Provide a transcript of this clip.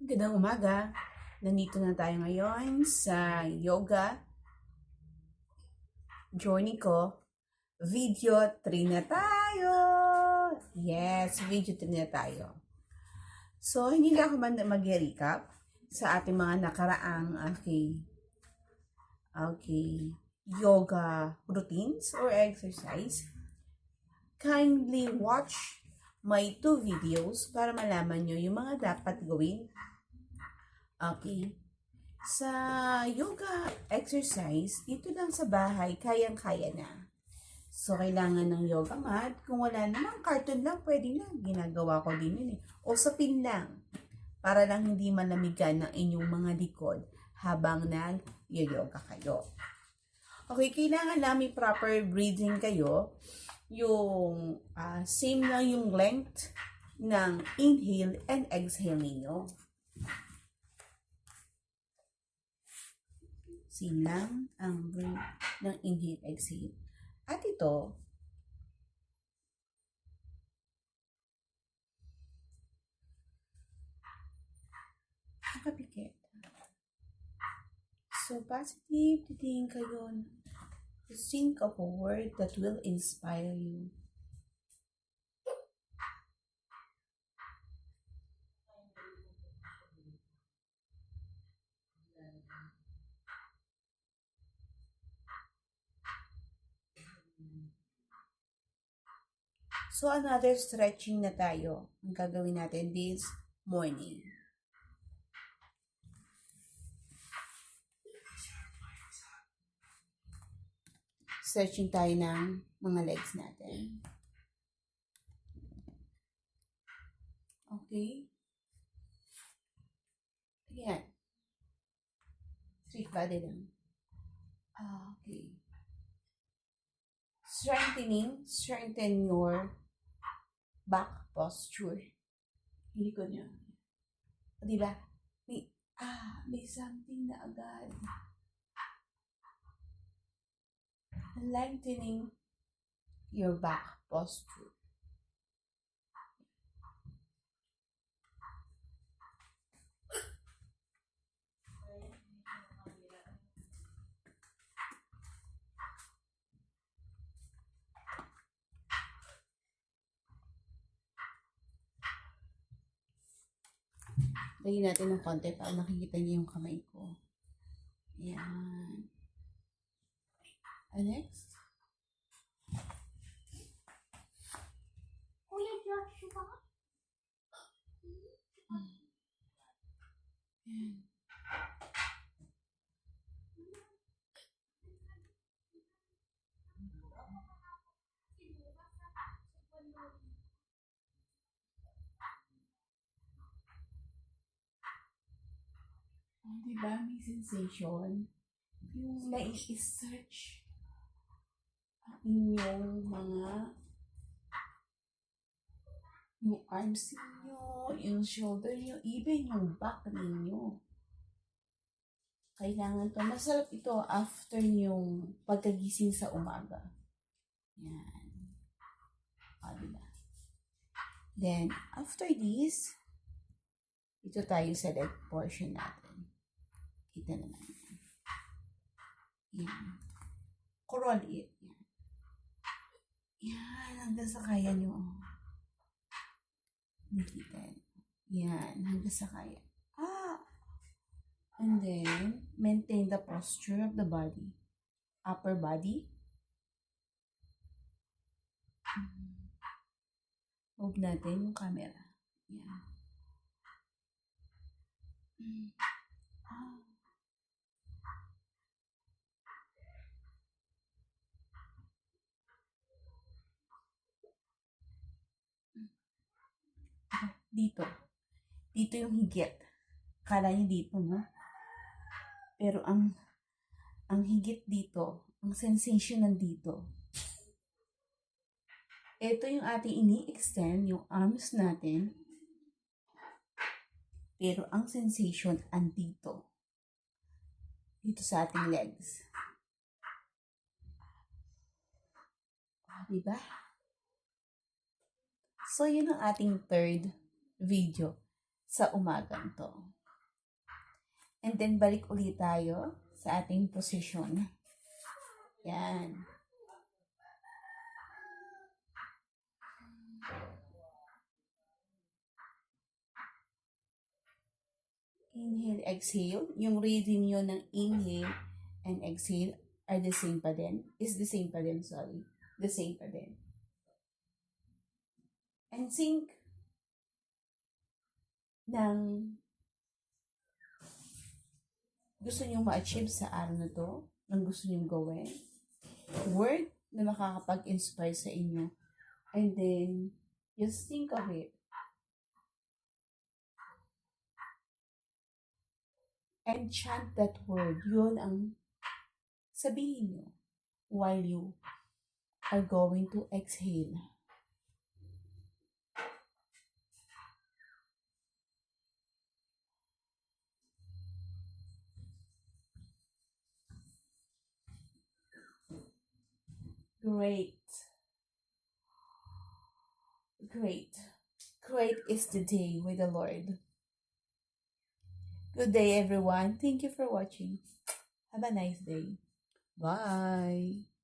Magandang umaga. Nandito na tayo ngayon sa yoga journey ko. Video 3 na tayo. Yes, video 3 na tayo. So, hindi na ako mag-recap sa ating mga nakaraang yoga routines or exercise. Kindly watch my 2 videos para malaman nyo yung mga dapat gawin. Okay. Sa yoga exercise, dito lang sa bahay, kayang-kaya na. So, kailangan ng yoga mat. Kung wala namang carton lang, pwede na. Ginagawa ko din yun eh. O sa pin lang. Para lang hindi malamigan ng inyong mga likod habang nag-yoga kayo. Okay, kailangan lang may proper breathing kayo. Yung same lang yung length ng inhale and exhale ninyo. Same lang ang breath ng inhale, exhale. At ito, nakapikit. So, positive, titingin kayo to think of a word that will inspire you. So, another stretching na tayo ang gagawin natin this morning. Stretching tayo ng mga legs natin. Okay? Ayan. Straight body lang. Okay. Strengthen your back posture. Likod niyo. Diba? May something na agad. Lengthening your back posture. Lagyan natin ng konti para makikita niyo yung kamay ko. Ayan. And next. Kuya Joshua. Ayan. Diba may sensation? Yung nai-stretch ang inyong yung arms niyo, yung shoulder niyo, even yung back niyo. Kailangan to. Masarap ito after yung pagkagising sa umaga. Yan. Diba? Then, after this, ito tayo sa leg portion natin. Kita naman. Yan. Crawl it. Yan. Yan. Hanggang sa kaya nyo. Nakita. Yan. Hanggang sa kaya. And then, maintain the posture of the body. Upper body. Move natin yung camera. Yan. Dito. Dito yung higit. Kala niyo dito, no? Pero ang higit dito, ang sensation nandito. Ito yung ating ini-extend, yung arms natin. Pero ang sensation andito. Dito sa ating legs. Diba? So, yun ang ating third video sa umagang to. And then, balik ulit tayo sa ating posisyon. Yan. Inhale, exhale. Yung rhythm nyo ng inhale and exhale are the same pa din. Is the same pa din, sorry. The same pa din. And think ng gusto nyo ma-achieve sa araw na to, ng gusto nyo gawin, word na makakapag-inspire sa inyo. And then, just think of it. And chant that word. Yun ang sabihin nyo while you are going to exhale. Great. Great. Great is the day with the Lord. Good day, everyone. Thank you for watching. Have a nice day. Bye.